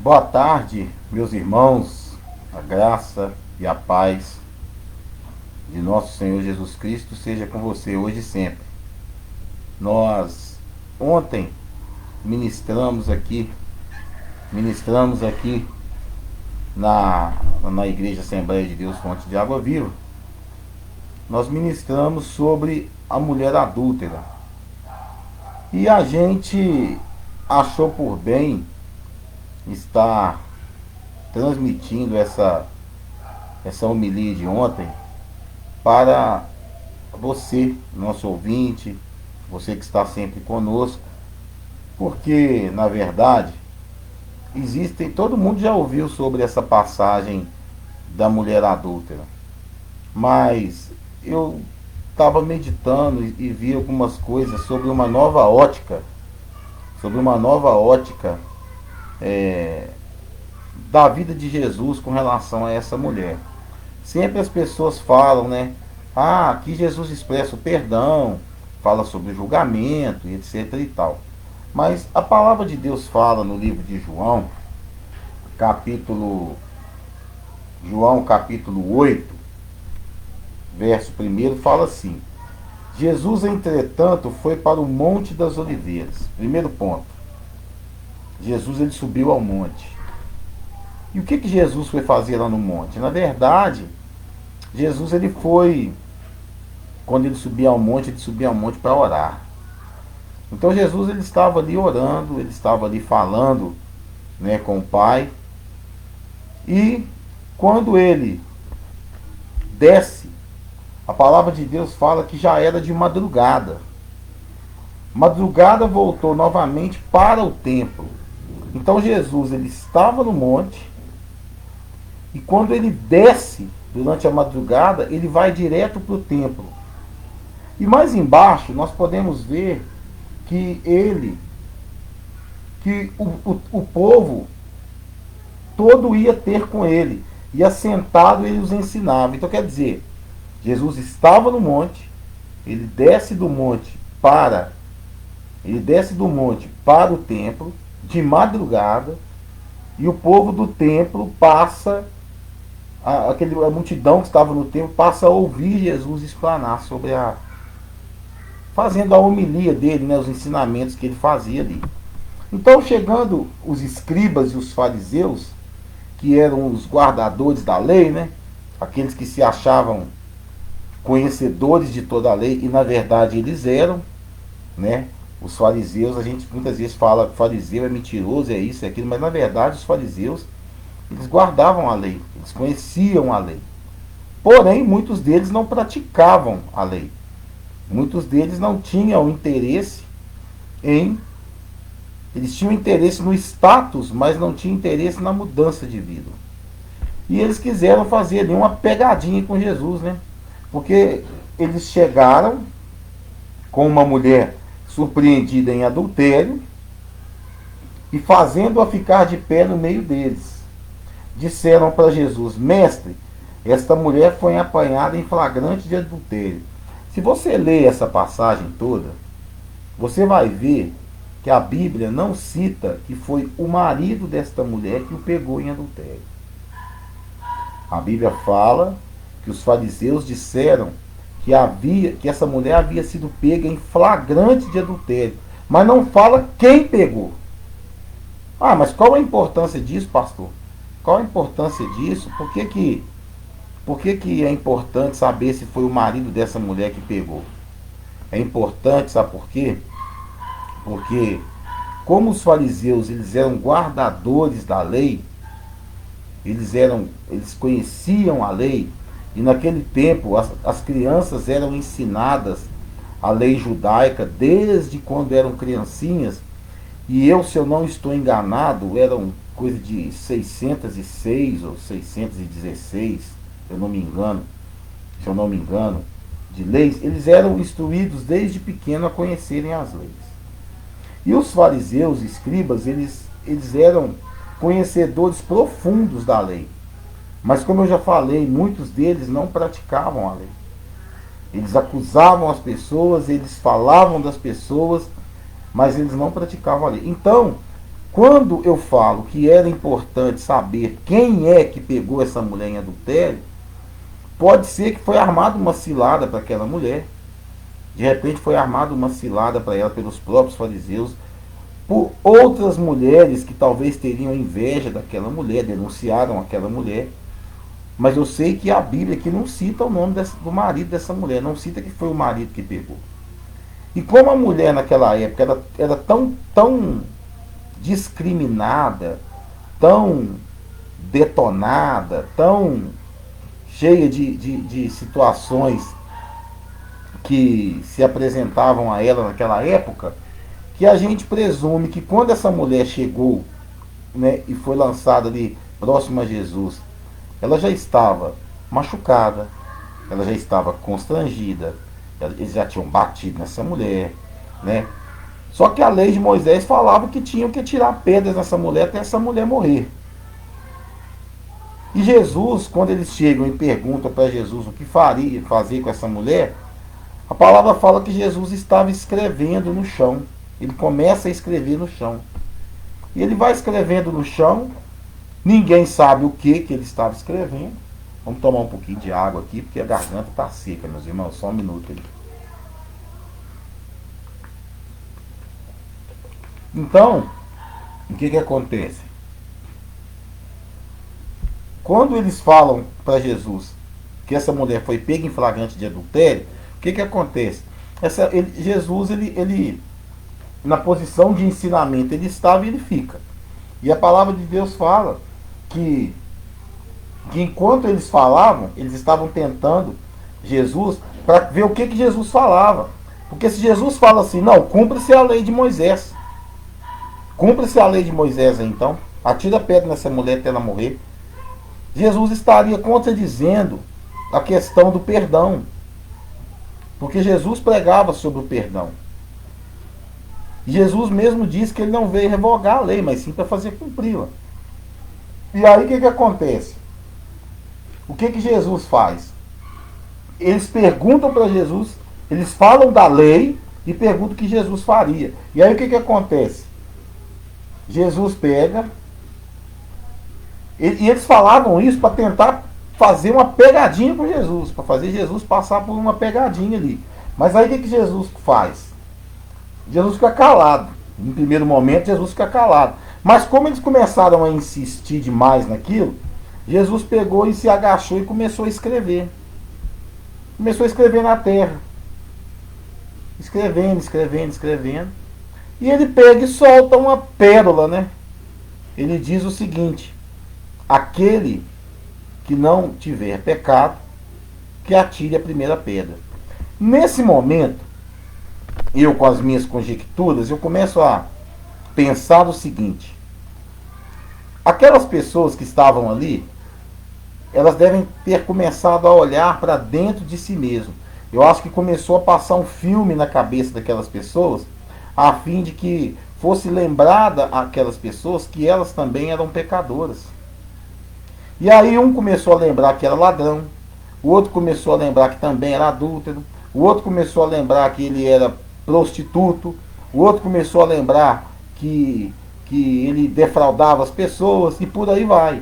Boa tarde, meus irmãos, a graça e a paz de nosso Senhor Jesus Cristo seja com você hoje e sempre. Nós ontem ministramos aqui, ministramos aqui na Igreja Assembleia de Deus Fonte de Água Viva. Nós ministramos sobre a mulher adúltera. E a gente achou por bem estar transmitindo essa homilia de ontem para você, nosso ouvinte, você que está sempre conosco, porque na verdade existem, todo mundo já ouviu sobre essa passagem da mulher adúltera, mas eu estava meditando e vi algumas coisas sobre uma nova ótica da vida de Jesus com relação a essa mulher. Sempre as pessoas falam, né? Ah, aqui Jesus expressa o perdão, fala sobre o julgamento, e etc e tal. Mas a palavra de Deus fala no livro de capítulo, João capítulo 8, verso 1, fala assim: Jesus, entretanto, foi para o Monte das Oliveiras. Primeiro ponto. Jesus ele subiu ao monte. E o que Jesus foi fazer lá no monte? Na verdade, Jesus ele foi, quando ele subia ao monte para orar. Então Jesus ele estava ali orando, ele estava ali falando, né, com o Pai. E quando ele desce, a palavra de Deus fala que já era de madrugada. Madrugada voltou novamente para o templo. Então Jesus ele estava no monte e quando ele desce durante a madrugada, ele vai direto para o templo. E mais embaixo nós podemos ver que o povo todo ia ter com ele, e assentado ele os ensinava. Então quer dizer, Jesus estava no monte, ele desce do monte para o templo de madrugada, e o povo do templo passa, a multidão que estava no templo passa a ouvir Jesus explanar sobre fazendo a homilia dele, né, os ensinamentos que ele fazia ali. Então, chegando os escribas e os fariseus, que eram os guardadores da lei, né, aqueles que se achavam conhecedores de toda a lei, e na verdade eles eram, né? Os fariseus, a gente muitas vezes fala que fariseu é mentiroso, é isso, é aquilo, mas na verdade os fariseus, eles guardavam a lei, eles conheciam a lei. Porém, muitos deles não praticavam a lei. Muitos deles não tinham interesse eles tinham interesse no status, mas não tinham interesse na mudança de vida. E eles quiseram fazer ali uma pegadinha com Jesus, né? Porque eles chegaram com uma mulher surpreendida em adultério e fazendo-a ficar de pé no meio deles. Disseram para Jesus: Mestre, esta mulher foi apanhada em flagrante de adultério. Se você ler essa passagem toda, você vai ver que a Bíblia não cita que foi o marido desta mulher que o pegou em adultério. A Bíblia fala que os fariseus disseram que essa mulher havia sido pega em flagrante de adultério, mas não fala quem pegou. Ah, mas qual a importância disso, pastor? Qual a importância disso? Por que é importante saber se foi o marido dessa mulher que pegou? É importante, sabe por quê? Porque como os fariseus eles eram guardadores da lei, eles conheciam a lei, e naquele tempo as crianças eram ensinadas a lei judaica desde quando eram criancinhas. E se eu não estou enganado, eram coisa de 606 ou 616, se eu não me engano, de leis. Eles eram instruídos desde pequeno a conhecerem as leis. E os fariseus, escribas, eles eram conhecedores profundos da lei. Mas como eu já falei, muitos deles não praticavam a lei. Eles acusavam as pessoas, eles falavam das pessoas, mas eles não praticavam a lei. Então, Quando eu falo que era importante saber quem é que pegou essa mulher em adultério, pode ser que foi armada uma cilada para aquela mulher. De repente foi armada uma cilada para ela pelos próprios fariseus, por outras mulheres que talvez teriam inveja daquela mulher, denunciaram aquela mulher. Mas eu sei que a Bíblia aqui não cita o nome do marido dessa mulher, não cita que foi o marido que pegou. E como a mulher naquela época era tão discriminada, tão detonada, tão cheia de situações que se apresentavam a ela naquela época, que a gente presume que quando essa mulher chegou, né, e foi lançada ali próxima a Jesus, ela já estava machucada, ela já estava constrangida, eles já tinham batido nessa mulher, né? Só que a lei de Moisés falava que tinham que tirar pedras nessa mulher até essa mulher morrer. E Jesus, quando eles chegam e perguntam para Jesus o que fazer com essa mulher, a palavra fala que Jesus estava escrevendo no chão. Ele começa a escrever no chão. E ele vai escrevendo no chão, ninguém sabe o que ele estava escrevendo. Vamos tomar um pouquinho de água aqui, porque a garganta está seca, meus irmãos. Só um minuto ali. Então, o que acontece? Quando eles falam para Jesus que essa mulher foi pega em flagrante de adultério, o que acontece? Jesus, ele, na posição de ensinamento, ele estava e ele fica. E a palavra de Deus fala que enquanto eles falavam, eles estavam tentando Jesus para ver o que Jesus falava. Porque se Jesus fala assim, não, cumpre-se a lei de Moisés. Cumpre-se a lei de Moisés, então. Atira a pedra nessa mulher até ela morrer. Jesus estaria contradizendo a questão do perdão. Porque Jesus pregava sobre o perdão. E Jesus mesmo disse que ele não veio revogar a lei, mas sim para fazer cumpri-la. E aí o que acontece? O que Jesus faz? Eles perguntam para Jesus, eles falam da lei e perguntam o que Jesus faria. E aí o que acontece? Jesus pega, e eles falavam isso para tentar fazer uma pegadinha com Jesus, para fazer Jesus passar por uma pegadinha ali. Mas aí o que Jesus faz? Jesus fica calado. No primeiro momento, Jesus fica calado. Mas como eles começaram a insistir demais naquilo, Jesus pegou e se agachou e começou a escrever. Começou a escrever na terra. Escrevendo. E ele pega e solta uma pérola, né? Ele diz o seguinte: aquele que não tiver pecado, que atire a primeira pedra. Nesse momento, eu com as minhas conjecturas, eu começo a pensar o seguinte: aquelas pessoas que estavam ali, elas devem ter começado a olhar para dentro de si mesmo. Eu acho que começou a passar um filme na cabeça daquelas pessoas, a fim de que fosse lembrada aquelas pessoas que elas também eram pecadoras. E aí um começou a lembrar que era ladrão, o outro começou a lembrar que também era adúltero, o outro começou a lembrar que ele era prostituto, o outro começou a lembrar que ele defraudava as pessoas, e por aí vai.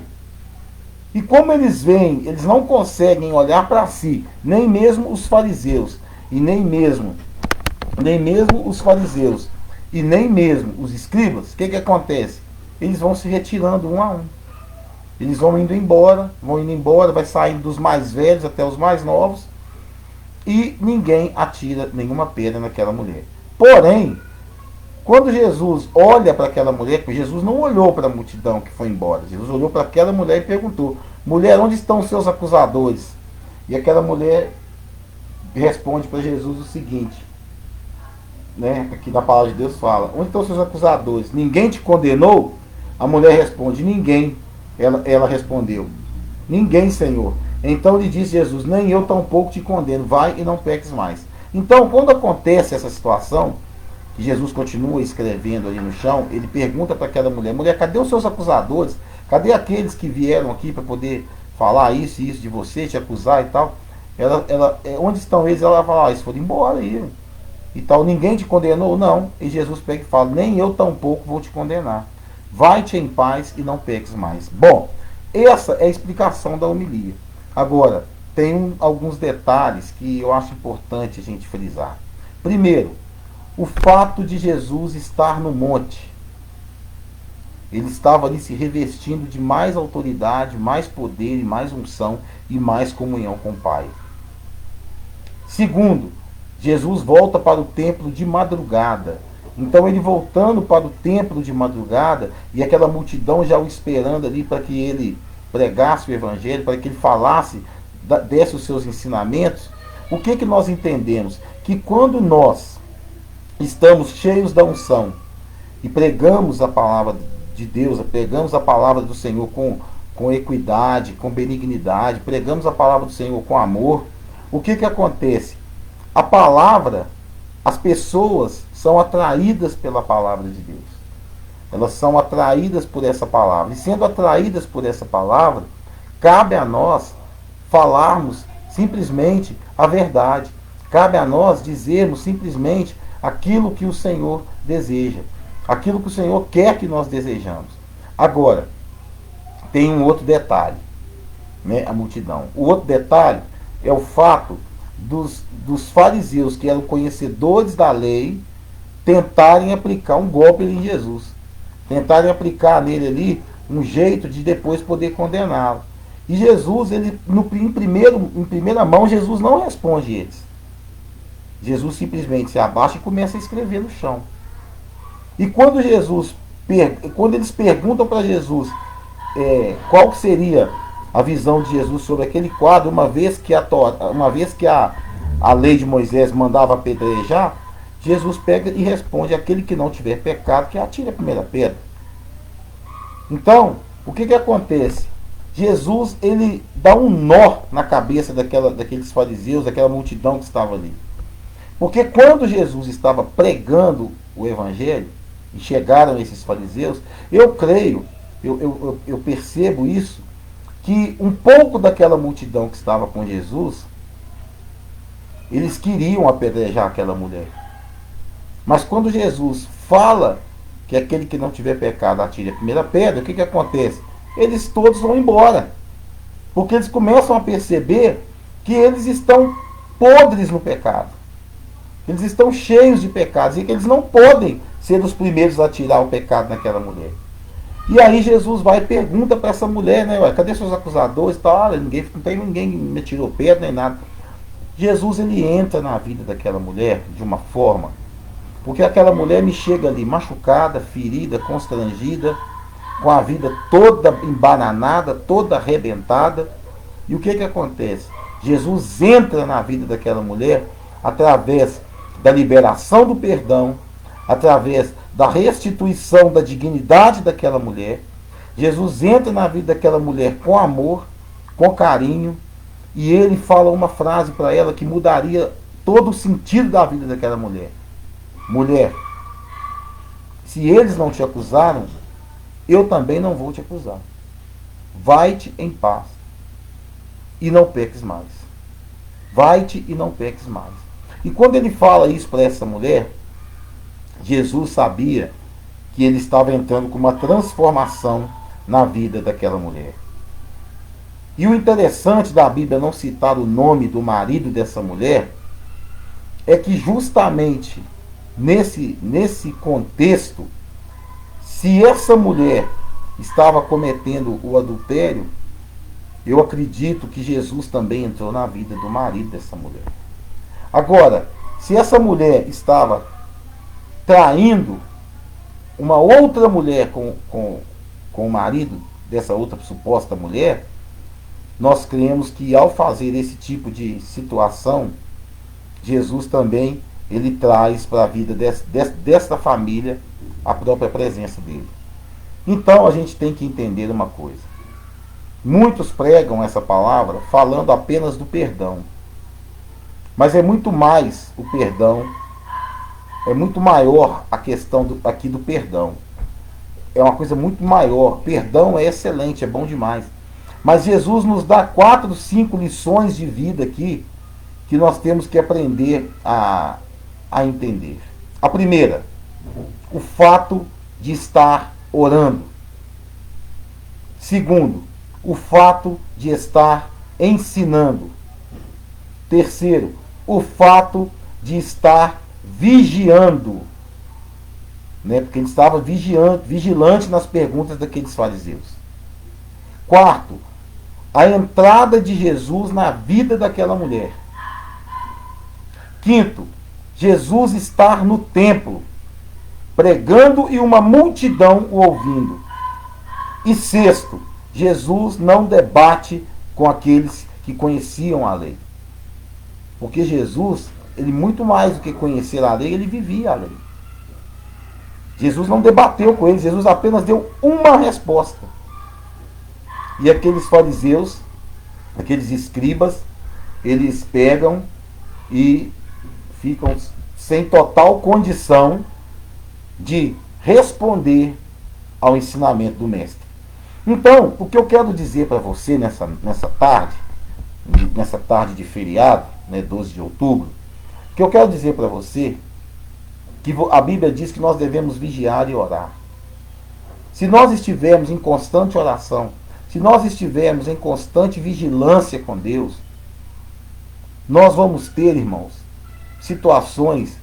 E como eles veem, eles não conseguem olhar para si, nem mesmo os fariseus, e nem mesmo os fariseus, e nem mesmo os escribas, o que acontece? Eles vão se retirando um a um. Eles vão indo embora, vai saindo dos mais velhos até os mais novos, e ninguém atira nenhuma pedra naquela mulher. Porém, quando Jesus olha para aquela mulher, porque Jesus não olhou para a multidão que foi embora, Jesus olhou para aquela mulher e perguntou: mulher, onde estão os seus acusadores? E aquela mulher responde para Jesus o seguinte, né? Aqui na palavra de Deus fala: onde estão os seus acusadores? Ninguém te condenou? A mulher responde: ninguém. Ela respondeu: ninguém, Senhor. Então lhe disse Jesus: nem eu tampouco te condeno, vai e não peques mais. Então, quando acontece essa situação, que Jesus continua escrevendo ali no chão, ele pergunta para aquela mulher: mulher, cadê os seus acusadores? Cadê aqueles que vieram aqui para poder falar isso e isso de você, te acusar e tal? Onde estão eles? Ela fala: eles foram embora aí e tal. Ninguém te condenou? Não. E Jesus pega e fala: nem eu tampouco vou te condenar. vai-te em paz e não peques mais. Bom, essa é a explicação da homilia. Agora, tem alguns detalhes que eu acho importante a gente frisar. Primeiro, o fato de Jesus estar no monte. Ele estava ali se revestindo de mais autoridade, mais poder e mais unção e mais comunhão com o Pai. Segundo, Jesus volta para o templo de madrugada. Então ele voltando para o templo de madrugada e aquela multidão já o esperando ali para que ele pregasse o evangelho, para que ele falasse, desse os seus ensinamentos. O que nós entendemos? Que quando nós estamos cheios da unção e pregamos a palavra de Deus, pregamos a palavra do Senhor com equidade, com benignidade, pregamos a palavra do Senhor com amor, o que acontece? A palavra, as pessoas são atraídas pela palavra de Deus. Elas são atraídas por essa palavra. E sendo atraídas por essa palavra, cabe a nós falarmos simplesmente a verdade. Cabe a nós dizermos simplesmente aquilo que o Senhor deseja. Aquilo que o Senhor quer que nós desejamos. Agora, tem um outro detalhe, né? A multidão. O outro detalhe é o fato dos fariseus, que eram conhecedores da lei, tentarem aplicar um golpe em Jesus. Tentarem aplicar nele ali um jeito de depois poder condená-lo. E Jesus, ele, em primeira mão, Jesus não responde eles. Jesus simplesmente se abaixa e começa a escrever no chão. E quando eles perguntam para Jesus qual que seria a visão de Jesus sobre aquele quadro, uma vez que a lei de Moisés mandava apedrejar, Jesus pega e responde: aquele que não tiver pecado, que atire a primeira pedra. Então, o que acontece? Jesus, ele dá um nó na cabeça daqueles fariseus, daquela multidão que estava ali. Porque quando Jesus estava pregando o evangelho, e chegaram esses fariseus, eu creio, eu percebo isso, que um pouco daquela multidão que estava com Jesus, eles queriam apedrejar aquela mulher. Mas quando Jesus fala que aquele que não tiver pecado atire a primeira pedra, o que acontece? Eles todos vão embora. Porque eles começam a perceber que eles estão podres no pecado. Eles estão cheios de pecados e que eles não podem ser os primeiros a tirar o pecado naquela mulher. E aí Jesus vai e pergunta para essa mulher, né? Ué, cadê seus acusadores? Tá, não tem ninguém me tirou pedra nem nada. Jesus, ele entra na vida daquela mulher de uma forma, porque aquela mulher me chega ali machucada, ferida, constrangida, com a vida toda embananada, toda arrebentada. E o que acontece? Jesus entra na vida daquela mulher através da liberação do perdão, através da restituição da dignidade daquela mulher. Jesus entra na vida daquela mulher com amor, com carinho, e ele fala uma frase para ela que mudaria todo o sentido da vida daquela mulher. Mulher, se eles não te acusaram, eu também não vou te acusar. Vai-te em paz e não peques mais. Vai-te e não peques mais. E quando ele fala isso para essa mulher, Jesus sabia que ele estava entrando com uma transformação na vida daquela mulher. E o interessante da Bíblia não citar o nome do marido dessa mulher é que justamente nesse contexto, se essa mulher estava cometendo o adultério, eu acredito que Jesus também entrou na vida do marido dessa mulher. Agora, se essa mulher estava traindo uma outra mulher com o marido dessa outra suposta mulher, nós cremos que ao fazer esse tipo de situação, Jesus também ele traz para a vida desta família a própria presença dele. Então a gente tem que entender uma coisa. Muitos pregam essa palavra falando apenas do perdão. Mas é muito mais o perdão, é muito maior a questão aqui do perdão. É uma coisa muito maior. Perdão é excelente, é bom demais. Mas Jesus nos dá 4, 5 lições de vida aqui que nós temos que aprender a entender. A primeira, o fato de estar orando. Segundo, o fato de estar ensinando. Terceiro, o fato de estar vigiando, né? Porque ele estava vigilante nas perguntas daqueles fariseus. Quarto, a entrada de Jesus na vida daquela mulher. Quinto, Jesus estar no templo, pregando e uma multidão o ouvindo. E sexto, Jesus não debate com aqueles que conheciam a lei. Porque Jesus, ele muito mais do que conhecer a lei, ele vivia a lei. Jesus não debateu com eles, Jesus apenas deu uma resposta. E aqueles fariseus, aqueles escribas, eles pegam e ficam sem total condição de responder ao ensinamento do mestre. Então, o que eu quero dizer para você nessa tarde de feriado, né, 12 de outubro, o que eu quero dizer para você, que a Bíblia diz que nós devemos vigiar e orar. Se nós estivermos em constante oração, se nós estivermos em constante vigilância com Deus, nós vamos ter, irmãos, situações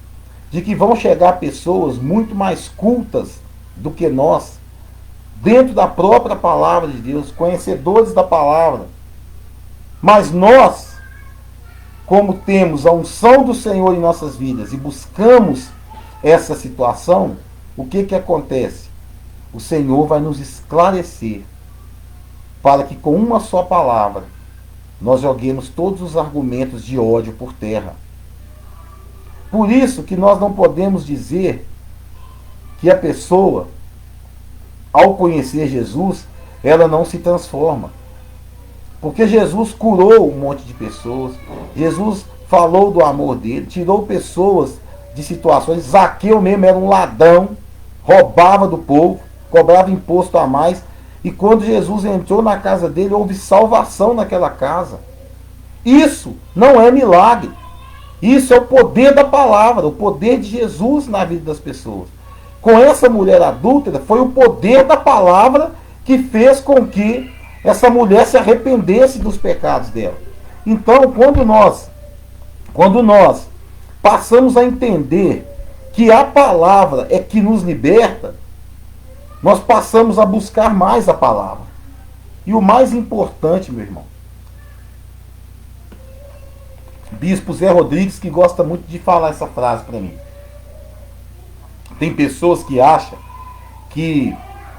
de que vão chegar pessoas muito mais cultas do que nós, dentro da própria palavra de Deus, conhecedores da palavra. Mas nós, como temos a unção do Senhor em nossas vidas e buscamos essa situação, o que acontece? O Senhor vai nos esclarecer para que com uma só palavra nós joguemos todos os argumentos de ódio por terra. Por isso que nós não podemos dizer que a pessoa, ao conhecer Jesus, ela não se transforma. Porque Jesus curou um monte de pessoas, Jesus falou do amor dele, tirou pessoas de situações. Zaqueu mesmo era um ladrão, roubava do povo, cobrava imposto a mais, e quando Jesus entrou na casa dele, houve salvação naquela casa. Isso não é milagre. Isso é o poder da palavra, o poder de Jesus na vida das pessoas. Com essa mulher adúltera, foi o poder da palavra que fez com que essa mulher se arrependesse dos pecados dela. Então, quando nós passamos a entender que a palavra é que nos liberta, nós passamos a buscar mais a palavra. E o mais importante, meu irmão, Bispo Zé Rodrigues, que gosta muito de falar essa frase para mim. Tem pessoas que acham que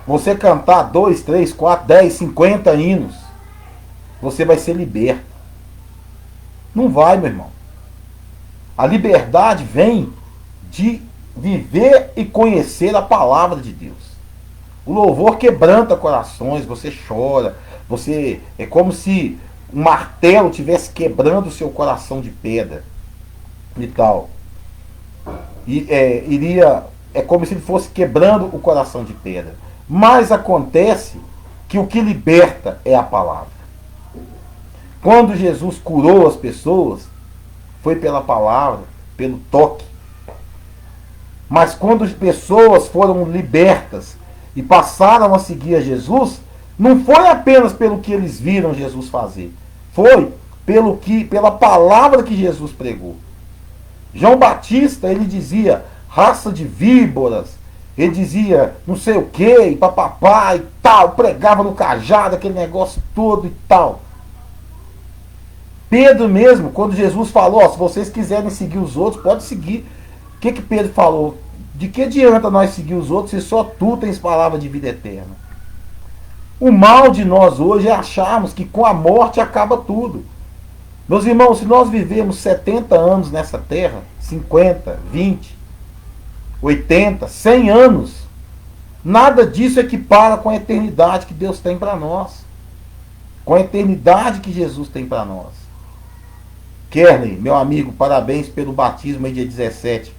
você cantar 2, 3, 4, 10, 50 hinos, você vai ser liberto. Não vai, meu irmão. A liberdade vem de viver e conhecer a palavra de Deus. O louvor quebranta corações, você chora, você é como se um martelo estivesse quebrando o seu coração de pedra e tal. É como se ele fosse quebrando o coração de pedra. Mas acontece que o que liberta é a palavra. Quando Jesus curou as pessoas, foi pela palavra, pelo toque. Mas quando as pessoas foram libertas e passaram a seguir a Jesus, não foi apenas pelo que eles viram Jesus fazer. Foi pela palavra que Jesus pregou. João Batista, ele dizia, raça de víboras. Ele dizia, não sei o que, e papapá e tal. Pregava no cajado, aquele negócio todo e tal. Pedro mesmo, quando Jesus falou, ó, se vocês quiserem seguir os outros, pode seguir. O que Pedro falou? De que adianta nós seguir os outros se só tu tens palavra de vida eterna? O mal de nós hoje é acharmos que com a morte acaba tudo. Meus irmãos, se nós vivemos 70 anos nessa terra, 50, 20, 80, 100 anos, nada disso equipara com a eternidade que Deus tem para nós. Com a eternidade que Jesus tem para nós. Kerley, meu amigo, parabéns pelo batismo aí dia 17.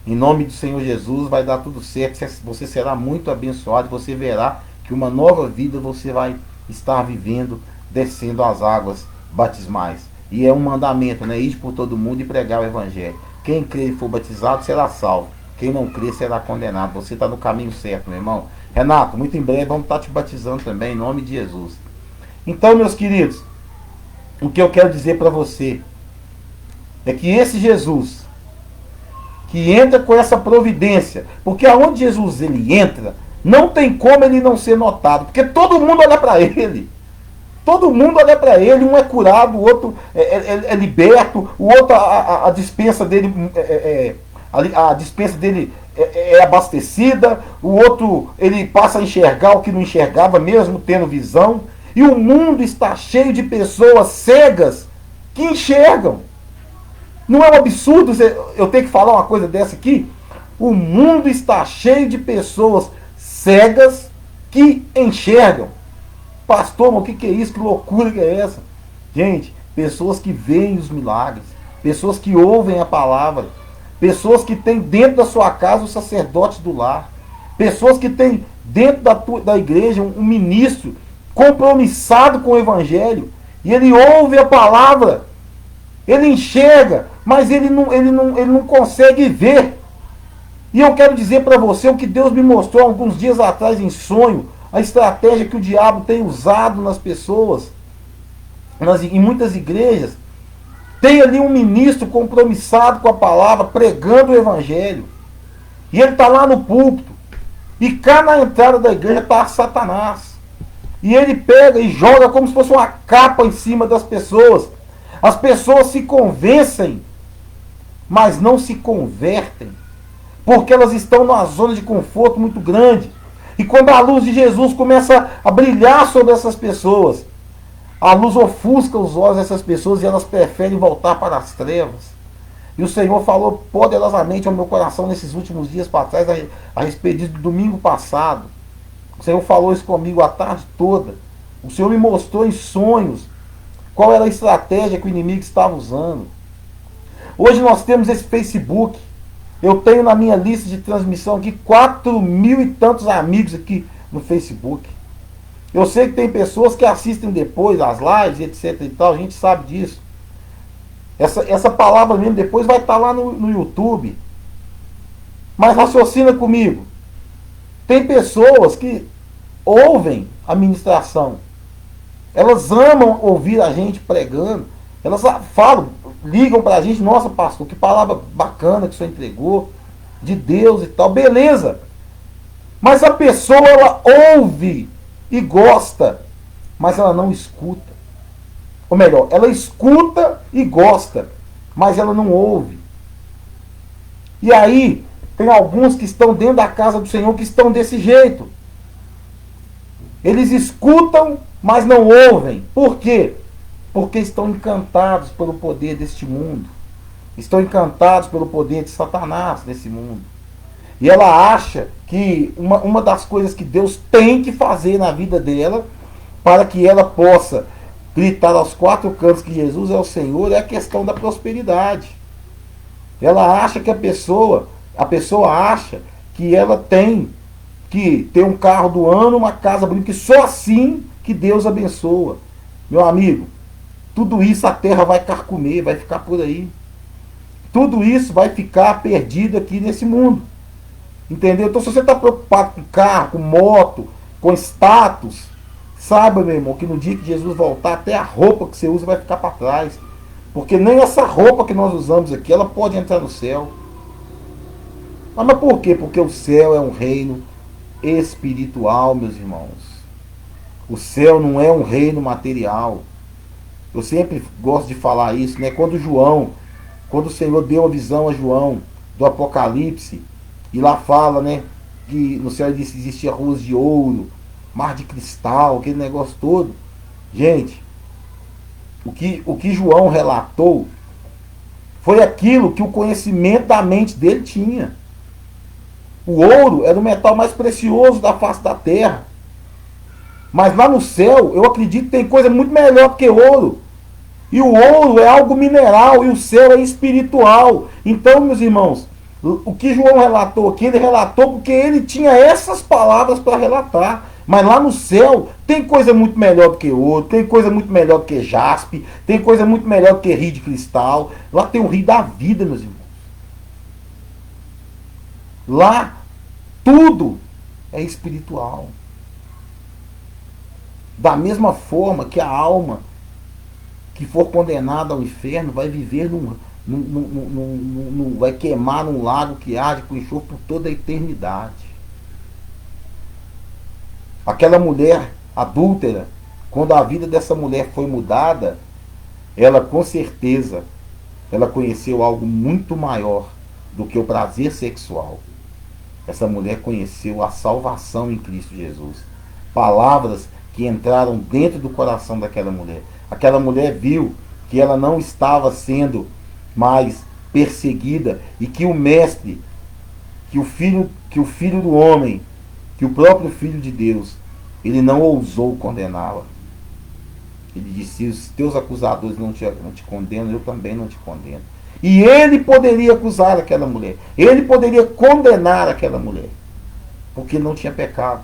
Em nome do Senhor Jesus, vai dar tudo certo. Você será muito abençoado. Você verá que uma nova vida você vai estar vivendo, descendo as águas batismais. E é um mandamento, né? Ir por todo mundo e pregar o evangelho. Quem crer e for batizado será salvo. Quem não crê será condenado. Você está no caminho certo, meu irmão. Renato, muito em breve vamos estar te batizando também, em nome de Jesus. Então, meus queridos, o que eu quero dizer para você é que esse Jesus, que entra com essa providência, porque aonde Jesus ele entra, não tem como ele não ser notado, porque todo mundo olha para ele. Todo mundo olha para ele, um é curado, o outro é liberto, o outro a dispensa dele a dispensa dele é abastecida, o outro ele passa a enxergar o que não enxergava, mesmo tendo visão. E o mundo está cheio de pessoas cegas que enxergam. Não é um absurdo eu ter que falar uma coisa dessa aqui? O mundo está cheio de pessoas cegas que enxergam. Pastor, mas o que é isso? Que loucura que é essa? Gente, pessoas que veem os milagres, pessoas que ouvem a palavra, pessoas que têm dentro da sua casa o sacerdote do lar, pessoas que têm dentro da igreja um ministro compromissado com o evangelho, e ele ouve a palavra, ele enxerga, mas ele não consegue ver. E eu quero dizer para você o que Deus me mostrou alguns dias atrás em sonho, a estratégia que o diabo tem usado nas pessoas, em muitas igrejas. Tem ali um ministro compromissado com a palavra, pregando o evangelho. E ele está lá no púlpito. E cá na entrada da igreja está Satanás. E ele pega e joga como se fosse uma capa em cima das pessoas. As pessoas se convencem, mas não se convertem. Porque elas estão numa zona de conforto muito grande. E quando a luz de Jesus começa a brilhar sobre essas pessoas, a luz ofusca os olhos dessas pessoas e elas preferem voltar para as trevas. E o Senhor falou poderosamente ao meu coração nesses últimos dias para trás, a respeito disso, do domingo passado. O Senhor falou isso comigo a tarde toda. O Senhor me mostrou em sonhos qual era a estratégia que o inimigo estava usando. Hoje nós temos esse Facebook. Eu tenho na minha lista de transmissão aqui 4.000 e tantos amigos aqui no Facebook. Eu sei que tem pessoas que assistem depois as lives, etc e tal, a gente sabe disso. Essa palavra mesmo depois vai estar lá no YouTube. Mas raciocina comigo. Tem pessoas que ouvem a ministração. Elas amam ouvir a gente pregando. Elas falam, ligam para a gente, nossa pastor, que palavra bacana que o senhor entregou, de Deus e tal, beleza. Mas a pessoa, ela ouve e gosta, mas ela não escuta. Ou melhor, ela escuta e gosta, mas ela não ouve. E aí, tem alguns que estão dentro da casa do Senhor que estão desse jeito. Eles escutam, mas não ouvem. Por quê? Porque estão encantados pelo poder deste mundo. Estão encantados pelo poder de Satanás nesse mundo. E ela acha que uma das coisas que Deus tem que fazer na vida dela, para que ela possa gritar aos quatro cantos que Jesus é o Senhor, é a questão da prosperidade. Ela acha que a pessoa acha que ela tem que ter um carro do ano, uma casa bonita, que só assim que Deus abençoa. Meu amigo, tudo isso a terra vai carcomer, vai ficar por aí. Tudo isso vai ficar perdido aqui nesse mundo. Entendeu? Então, se você está preocupado com carro, com moto, com status, saiba, meu irmão, que no dia que Jesus voltar, até a roupa que você usa vai ficar para trás. Porque nem essa roupa que nós usamos aqui, ela pode entrar no céu. Mas por quê? Porque o céu é um reino espiritual, meus irmãos. O céu não é um reino material. Eu sempre gosto de falar isso, né? Quando o Senhor deu a visão a João do Apocalipse, e lá fala, né, que no céu existia ruas de ouro, mar de cristal, aquele negócio todo. Gente, o que João relatou foi aquilo que o conhecimento da mente dele tinha. O ouro era o metal mais precioso da face da terra. Mas lá no céu, eu acredito que tem coisa muito melhor do que ouro. E o ouro é algo mineral e o céu é espiritual. Então, meus irmãos, o que João relatou aqui, ele relatou porque ele tinha essas palavras para relatar. Mas lá no céu tem coisa muito melhor do que ouro, tem coisa muito melhor do que jaspe, tem coisa muito melhor do que rio de cristal. Lá tem o rio da vida, meus irmãos. Lá, tudo é espiritual. Da mesma forma que a alma que for condenada ao inferno vai viver vai queimar num lago que arde com enxofre por toda a eternidade. Aquela mulher adúltera, quando a vida dessa mulher foi mudada, ela com certeza ela conheceu algo muito maior do que o prazer sexual. Essa mulher conheceu a salvação em Cristo Jesus. Palavras que entraram dentro do coração daquela mulher. Aquela mulher viu que ela não estava sendo mais perseguida e que o mestre, que o filho do homem, que o próprio Filho de Deus, ele não ousou condená-la. Ele disse: se os teus acusadores não te condenam, eu também não te condeno. E ele poderia acusar aquela mulher. Ele poderia condenar aquela mulher. Porque não tinha pecado.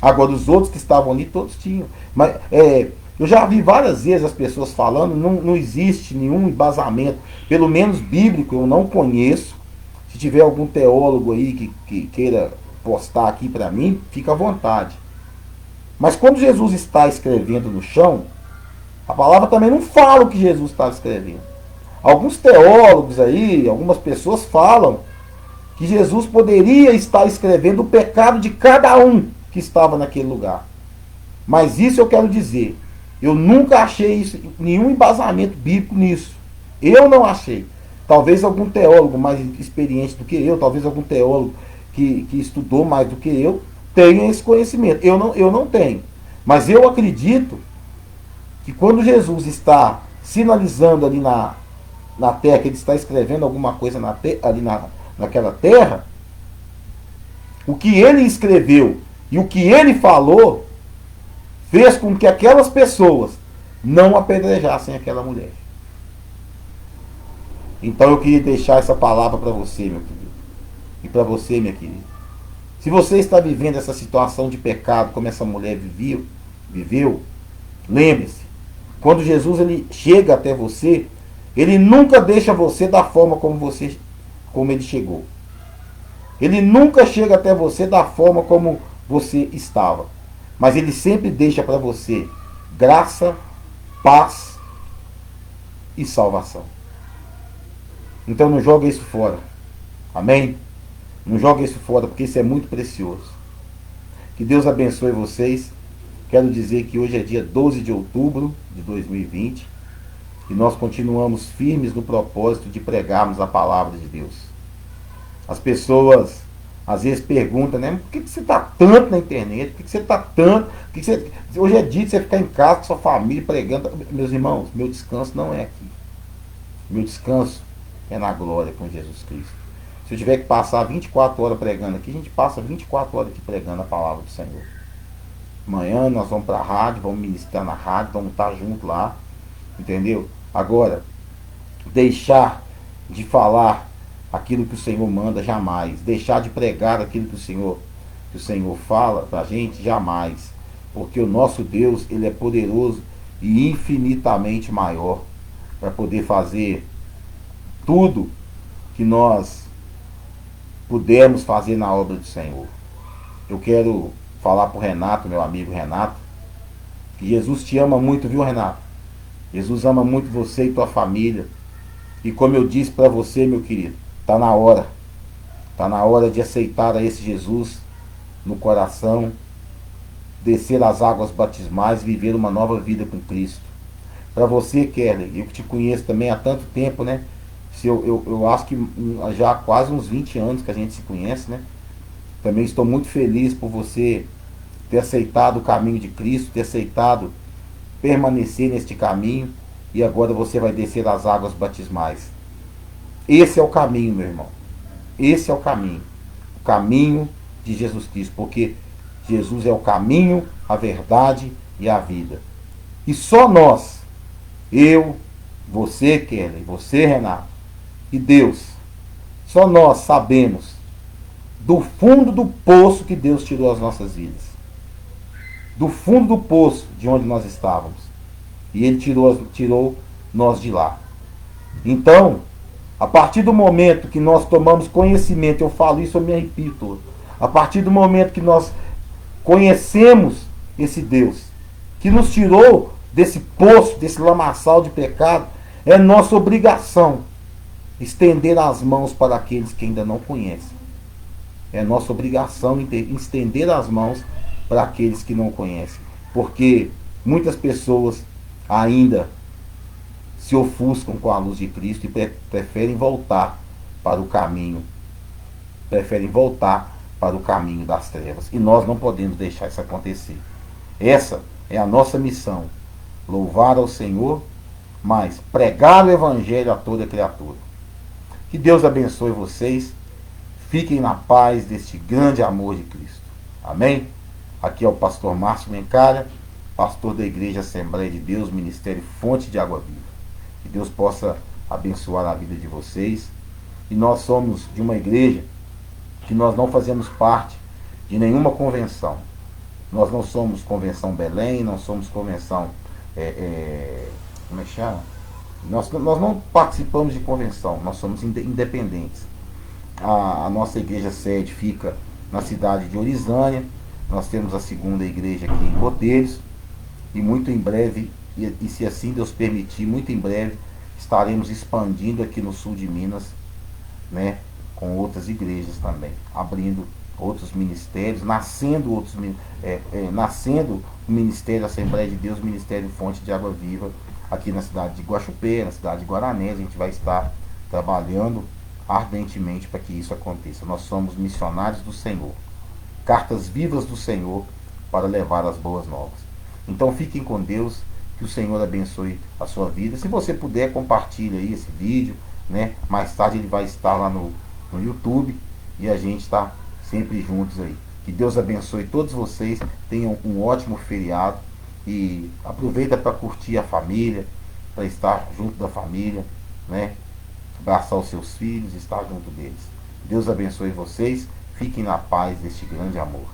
Agora, os outros que estavam ali, todos tinham. Mas eu já vi várias vezes as pessoas falando, não existe nenhum embasamento, pelo menos bíblico, eu não conheço. Se tiver algum teólogo aí que queira postar aqui para mim, fica à vontade. Mas quando Jesus está escrevendo no chão, a palavra também não fala o que Jesus estava escrevendo. Alguns teólogos aí, algumas pessoas falam que Jesus poderia estar escrevendo o pecado de cada um que estava naquele lugar. Mas isso eu quero dizer, eu nunca achei isso, nenhum embasamento bíblico nisso. Eu não achei. Talvez algum teólogo mais experiente do que eu, talvez algum teólogo que estudou mais do que eu, tenha esse conhecimento. Eu não tenho. Mas eu acredito que quando Jesus está sinalizando ali na terra, que ele está escrevendo alguma coisa naquela terra, o que ele escreveu e o que ele falou fez com que aquelas pessoas não apedrejassem aquela mulher. Então eu queria deixar essa palavra para você, meu querido, e para você, minha querida. Se você está vivendo essa situação de pecado como essa mulher viveu, lembre-se, quando Jesus ele chega até você, ele nunca deixa você da forma como ele chegou. Ele nunca chega até você da forma como você estava. Mas ele sempre deixa para você graça, paz e salvação. Então não joga isso fora. Amém? Não joga isso fora, porque isso é muito precioso. Que Deus abençoe vocês. Quero dizer que hoje é dia 12 de outubro de 2020 e nós continuamos firmes no propósito de pregarmos a palavra de Deus. As pessoas às vezes perguntam, né? Por que você está tanto na internet? Por que você está tanto? Hoje é dia de você ficar em casa com sua família pregando. Meus irmãos, meu descanso não é aqui. Meu descanso é na glória com Jesus Cristo. Se eu tiver que passar 24 horas pregando aqui, a gente passa 24 horas aqui pregando a palavra do Senhor. Amanhã nós vamos para a rádio, vamos ministrar na rádio, vamos estar junto lá. Entendeu? Agora, deixar de falar aquilo que o Senhor manda, jamais. Deixar de pregar aquilo que o Senhor fala para a gente, jamais. Porque o nosso Deus, ele é poderoso e infinitamente maior para poder fazer tudo que nós pudermos fazer na obra do Senhor. Eu quero falar para o Renato, meu amigo Renato, que Jesus te ama muito, viu, Renato? Jesus ama muito você e tua família. E como eu disse para você, meu querido, está na hora. Está na hora de aceitar a esse Jesus no coração, descer as águas batismais, viver uma nova vida com Cristo. Para você, Kelly, eu que te conheço também há tanto tempo, né? Eu acho que já há quase uns 20 anos que a gente se conhece, né? Também estou muito feliz por você ter aceitado o caminho de Cristo, ter aceitado permanecer neste caminho, e agora você vai descer as águas batismais. Esse é o caminho, meu irmão. Esse é o caminho de Jesus Cristo, porque Jesus é o caminho, a verdade e a vida. E só nós, eu, você, Kelly, você, Renato, e Deus, só nós sabemos do fundo do poço que Deus tirou as nossas vidas. Do fundo do poço de onde nós estávamos. E Ele tirou nós de lá. Então, A partir do momento que nós tomamos conhecimento, eu falo isso, eu me arrepio todo. A partir do momento que nós conhecemos esse Deus, que nos tirou desse poço, desse lamaçal de pecado, é nossa obrigação estender as mãos para aqueles que ainda não conhecem. É nossa obrigação estender as mãos para aqueles que não conhecem. Porque muitas pessoas ainda se ofuscam com a luz de Cristo e preferem voltar para o caminho. Preferem voltar para o caminho das trevas. E nós não podemos deixar isso acontecer. Essa é a nossa missão. Louvar ao Senhor, mas pregar o Evangelho a toda criatura. Que Deus abençoe vocês. Fiquem na paz deste grande amor de Cristo. Amém? Aqui é o pastor Márcio Mencalha, pastor da Igreja Assembleia de Deus, Ministério Fonte de Água Viva. Que Deus possa abençoar a vida de vocês. E nós somos de uma igreja que nós não fazemos parte de nenhuma convenção. Nós não somos Convenção Belém, não somos Convenção... como é que chama? Nós não participamos de convenção, nós somos independentes. A nossa igreja sede fica na cidade de Orizânia. Nós temos a segunda igreja aqui em Roteiros. E muito em breve, e se assim Deus permitir, muito em breve estaremos expandindo aqui no sul de Minas, né, com outras igrejas também, abrindo outros ministérios, nascendo o Ministério Assembleia de Deus, Ministério Fonte de Água Viva, aqui na cidade de Guaxupé, na cidade de Guaranésia. A gente vai estar trabalhando ardentemente para que isso aconteça. Nós somos missionários do Senhor, cartas vivas do Senhor para levar as boas novas. Então fiquem com Deus, que o Senhor abençoe a sua vida. Se você puder, compartilhe aí esse vídeo, né? Mais tarde ele vai estar lá no YouTube e a gente está sempre juntos aí. Que Deus abençoe todos vocês, tenham um ótimo feriado e aproveita para curtir a família, para estar junto da família, né? Abraçar os seus filhos, estar junto deles. Deus abençoe vocês, fiquem na paz deste grande amor.